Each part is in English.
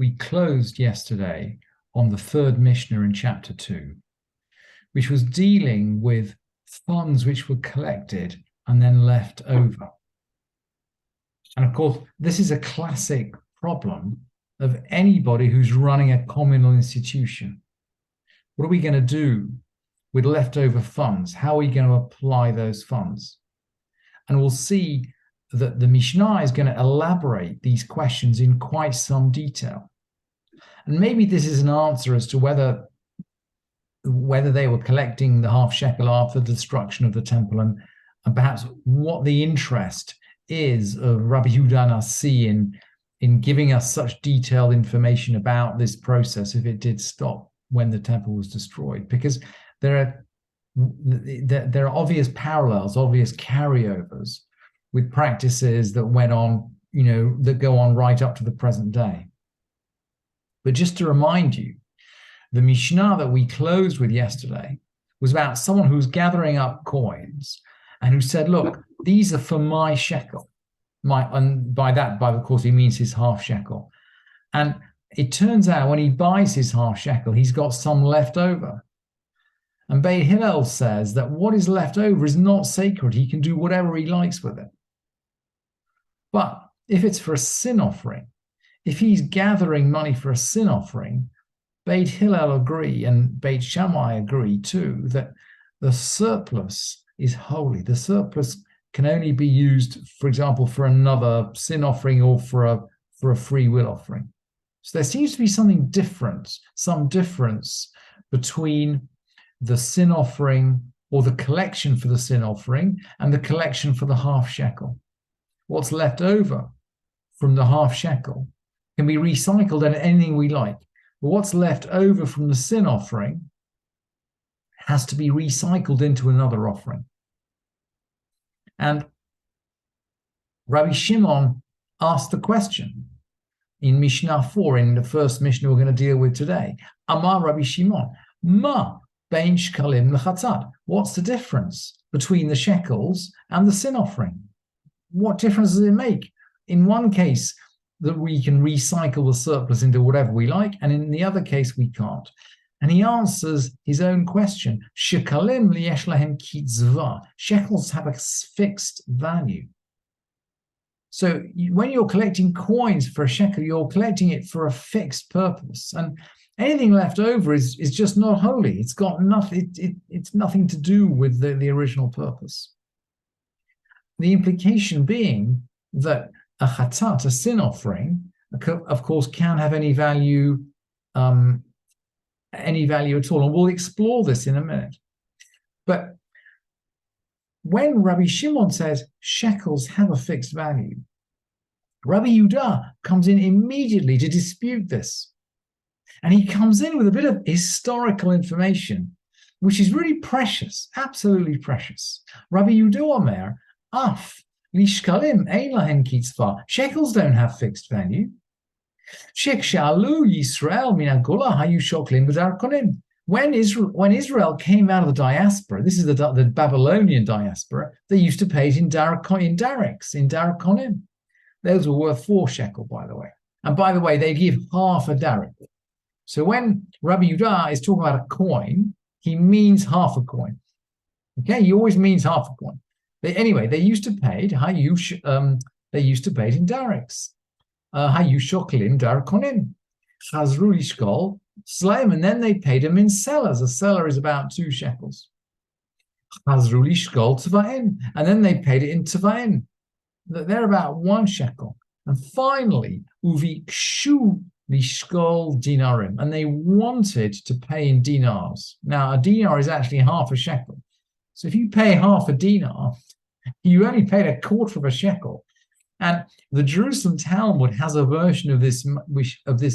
we closed yesterday on the third Mishnah in chapter 2, which was dealing with funds which were collected and then left over. And of course, this is a classic problem of anybody who's running a communal institution. What are we going to do with leftover funds? How are we going to apply those funds? And we'll see that the Mishnah is going to elaborate these questions in quite some detail. And maybe this is an answer as to whether they were collecting the half-shekel after the destruction of the temple, and perhaps what the interest is of Rabbi Yehuda Nasi in giving us such detailed information about this process if it did stop when the temple was destroyed. Because there are obvious parallels, obvious carryovers with practices that went on, that go on right up to the present day. But just to remind you, the Mishnah that we closed with yesterday was about someone who was gathering up coins and who said, look, these are for my shekel. And by that, of course, he means his half shekel. And it turns out when he buys his half shekel, he's got some left over. And Beit Hillel says that what is left over is not sacred. He can do whatever he likes with it. But if it's for a sin offering, if he's gathering money for a sin offering, Beit Hillel agree and Beit Shammai agree too that the surplus is holy. The surplus can only be used, for example, for another sin offering or for a free will offering. So there seems to be something different, some difference between the sin offering or the collection for the sin offering and the collection for the half shekel. What's left over from the half shekel can be recycled into anything we like. But what's left over from the sin offering has to be recycled into another offering. And Rabbi Shimon asked the question in Mishnah 4, in the first Mishnah we're going to deal with today. Amar Rabbi Shimon, ma bein shekalim lechatzat. What's the difference between the shekels and the sin offering? What difference does it make? In one case, that we can recycle the surplus into whatever we like, and in the other case, we can't. And he answers his own question. Shekalim liyesh lahem kitzva. Shekels have a fixed value. So when you're collecting coins for a shekel, you're collecting it for a fixed purpose. And anything left over is just not holy. It's got nothing, it's nothing to do with the original purpose. The implication being that a chatat, a sin offering, of course, can have any value at all. And we'll explore this in a minute. But when Rabbi Shimon says shekels have a fixed value, Rabbi Yehuda comes in immediately to dispute this. And he comes in with a bit of historical information, which is really precious, absolutely precious. Rabbi Yehuda Omer, af, Shekalim ein lahem kitzva. Shekels don't have fixed value. Shekshalu Yisrael min hagola hayu shoklim b'darkonim. When Israel came out of the diaspora, this is the Babylonian diaspora, they used to pay it in darakonim. Those were worth 4 shekel, by the way. And by the way, they give half a darak. So when Rabbi Yehuda is talking about a coin, he means half a coin. Okay, he always means half a coin. They used to pay it. They used to pay it in daraks. Hayu shoklim darakonim. Chazru lishkol Slaim, and then they paid him in sellers. A seller is about 2 shekels. Chazru lishkol tvain, and then they paid it in tvain. They're about 1 shekel. And finally, uvikshu lishkol dinarim, and they wanted to pay in dinars. Now, a dinar is actually half a shekel. So if you pay half a dinar, you only paid a quarter of a shekel. And the Jerusalem Talmud has a version of this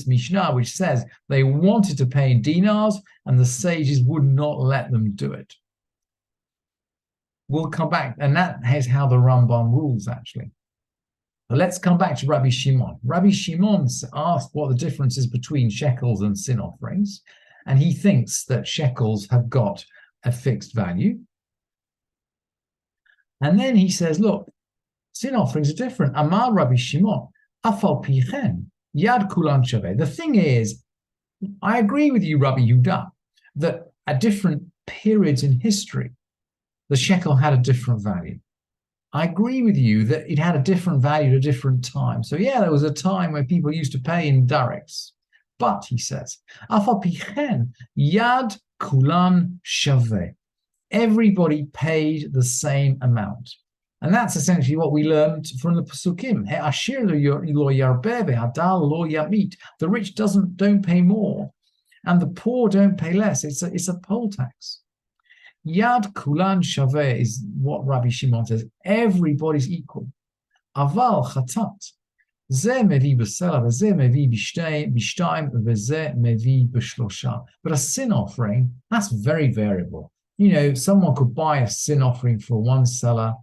Mishnah which says they wanted to pay in dinars and the sages would not let them do it. We'll come back, and that is how the Rambam rules, actually. But let's come back to Rabbi Shimon. Rabbi Shimon asked what the difference is between shekels and sin offerings, and he thinks that shekels have got a fixed value. And then he says, look, sin offerings are different. Amar Rabbi Shimon, afal pichen, Yad kulan shaveh. The thing is, I agree with you, Rabbi Yehuda, that at different periods in history, the shekel had a different value. I agree with you that it had a different value at a different time. So yeah, there was a time where people used to pay in darics. But, he says, Afapichen, Yad Kulan Shaveh. Everybody paid the same amount. And that's essentially what we learned from the Pasukim. The rich don't pay more, and the poor don't pay less. It's a poll tax. Yad Kulan Shaveh is what Rabbi Shimon says. Everybody's equal. Aval Chatat. Ze mevi b'sela, v'ze mevi b'shtayim, v'ze mevi b'shlosha. But a sin offering, that's very variable. You know, someone could buy a sin offering for one seller,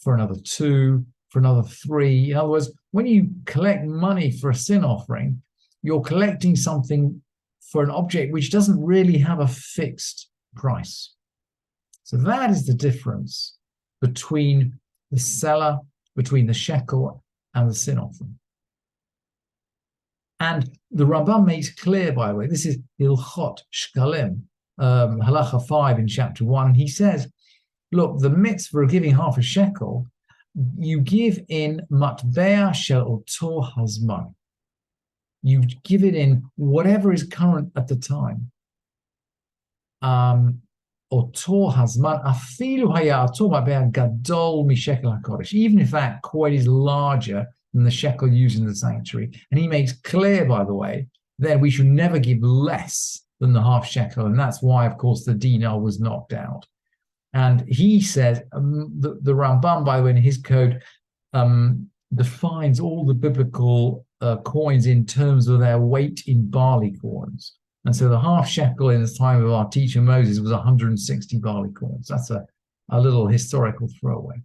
for another two, for another three. In other words, when you collect money for a sin offering, you're collecting something for an object which doesn't really have a fixed price. So that is the difference between the seller, between the shekel and the sin offering. And the Rambam makes clear, by the way, this is Hilchot Shekalim, Halacha 5 in chapter 1. He says, look, the mitzvah of giving half a shekel, you give in matbea shel oto hazman. You give it in whatever is current at the time. Oto hazman, afilu haya oto matbea gadol mishekel hakodesh. Even if that coin is larger than the shekel used in the sanctuary. And he makes clear, by the way, that we should never give less than the half shekel. And that's why, of course, the dinar was knocked out. And he says, the Rambam, by the way, in his code, defines all the biblical coins in terms of their weight in barley corns. And so the half shekel in the time of our teacher Moses was 160 barley corns. That's a little historical throwaway.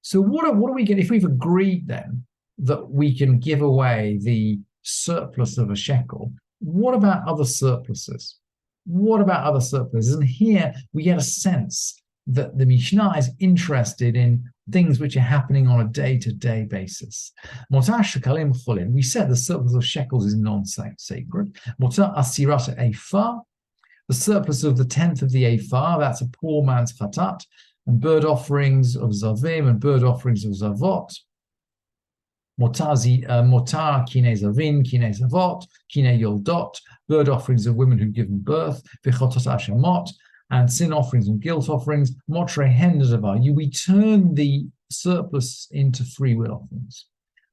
So what do we get if we've agreed then that we can give away the surplus of a shekel? What about other surpluses? What about other surpluses? And here we get a sense that the Mishnah is interested in things which are happening on a day-to-day basis. Motar Shekalim Cholim. We said the surplus of shekels is non-sacred. Motar Asirat Eifar. The surplus of the 10th of the Eifar, that's a poor man's chatat. And bird offerings of Zavim and bird offerings of Zavot. Motar kine Zavin, kine Zavot, kine Yoldot, bird offerings of women who've given birth, Vichotot Ashamot, and sin offerings and guilt offerings, Motre Hendavar. We turn the surplus into free will offerings.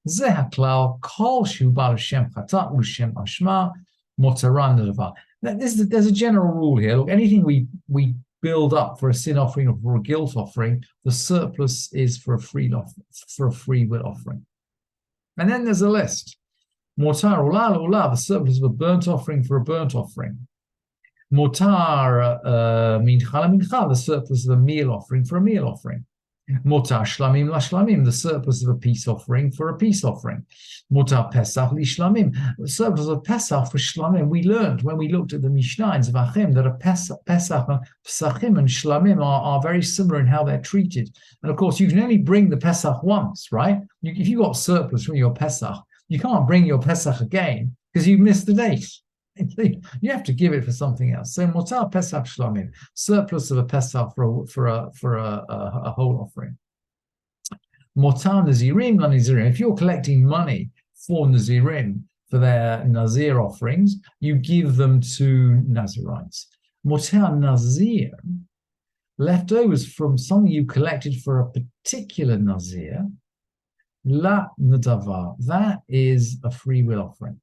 Zehaklal, Kol Shu Bal Shem Chatat, Ushem Ashma, Motaran Davar. There's a general rule here. Look, anything we build up for a sin offering or for a guilt offering, the surplus is for a free will offering. And then there's a list. Motar ulal ulav, the surplus of a burnt offering for a burnt offering. Motar mincha mincha, the surplus of a meal offering for a meal offering. Motar shlamim la shlamim, the surplus of a peace offering for a peace offering. Motar pesach li shlamim, the surplus of pesach for shlamim. We learned when we looked at the Mishnah in Zvachim that a pesach, pesachim and shlamim are very similar in how they're treated. And of course, you can only bring the pesach once, right? If you got surplus from your pesach, you can't bring your pesach again because you've missed the date. You have to give it for something else. So motar pesach shlamim, surplus of a pesach for a whole offering. Motar nazirim la nazirim. If you're collecting money for nazirim for their nazir offerings, you give them to Nazirites. Motar nazir, leftovers from something you collected for a particular nazir, la nadavar, that is a free will offering.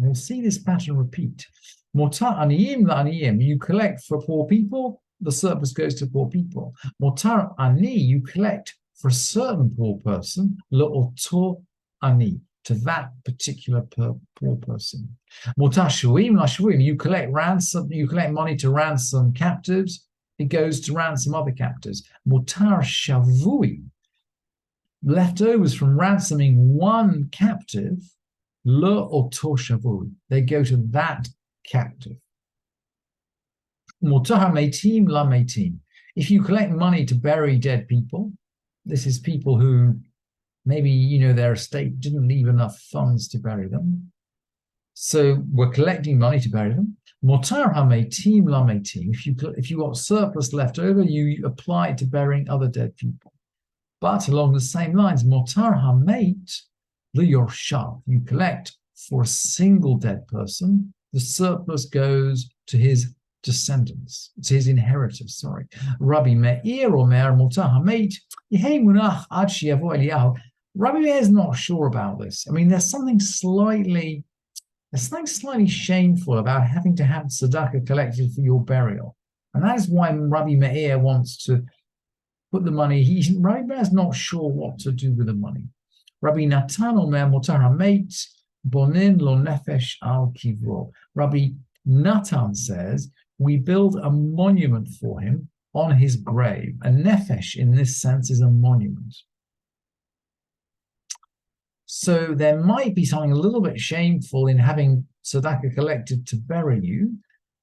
We'll see this pattern repeat. Motar aniyim la'aniyim, you collect for poor people, the surplus goes to poor people. Motar ani, you collect for a certain poor person, la'oto ani, to that particular poor person. Motar shuim la'shuim, you collect ransom, you collect money to ransom captives, it goes to ransom other captives. Motar shavui, leftovers from ransoming one captive, L'oto shavui, they go to that captive. Motar meitim la meitim. If you collect money to bury dead people, this is people who maybe, their estate didn't leave enough funds to bury them. So we're collecting money to bury them. Motar hametim lametim. If you got surplus left over, you apply it to burying other dead people. But along the same lines, motar hameit liyorshav. You collect for a single dead person. The surplus goes to his descendants, to his inheritors. Sorry, Rabbi Meir Omer motar hameit yehei munach ad sheyavo Eliyahu. Rabbi Meir is not sure about this. I mean, there's something slightly shameful about having to have tzedakah collected for your burial. And that is why Rabbi Meir wants to put the money. Rabbi Meir is not sure what to do with the money. Rabbi Natan Omer motar hameit bonin lo nefesh al kivro. Rabbi Natan says, we build a monument for him on his grave. A nefesh in this sense is a monument. So there might be something a little bit shameful in having tzedakah collected to bury you,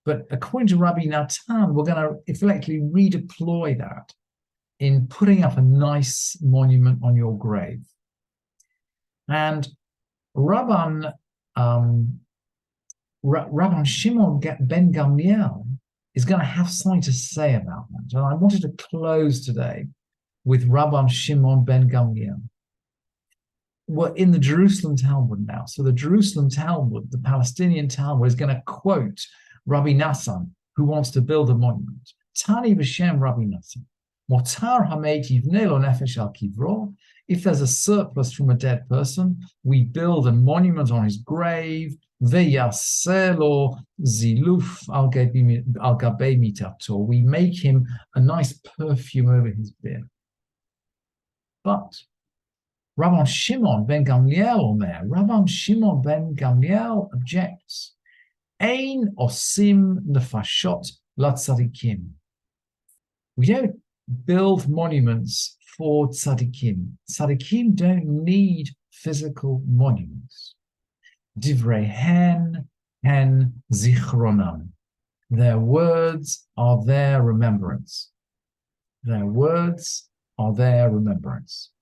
but according to Rabbi Natan, we're going to effectively redeploy that in putting up a nice monument on your grave. And Rabban Shimon ben Gamliel is going to have something to say about that. And I wanted to close today with Rabban Shimon ben Gamliel. We're in the Jerusalem Talmud now. So the Jerusalem Talmud, the Palestinian Talmud, is going to quote Rabbi Nassan, who wants to build a monument. Tani b'shem Rabbi Nassan. Motar hameit yivnei lo nefesh al kivro. If there's a surplus from a dead person, we build a monument on his grave. Veyaseh lo ziluf al gabei mitato. We make him a nice perfume over his beard. But Rabban Shimon ben Gamliel Rabban Shimon ben Gamliel objects. Ein osim nefashot latzadikim. We don't build monuments for tzadikim. Tzadikim don't need physical monuments. Divrei hen zichronam. Their words are their remembrance. Their words are their remembrance.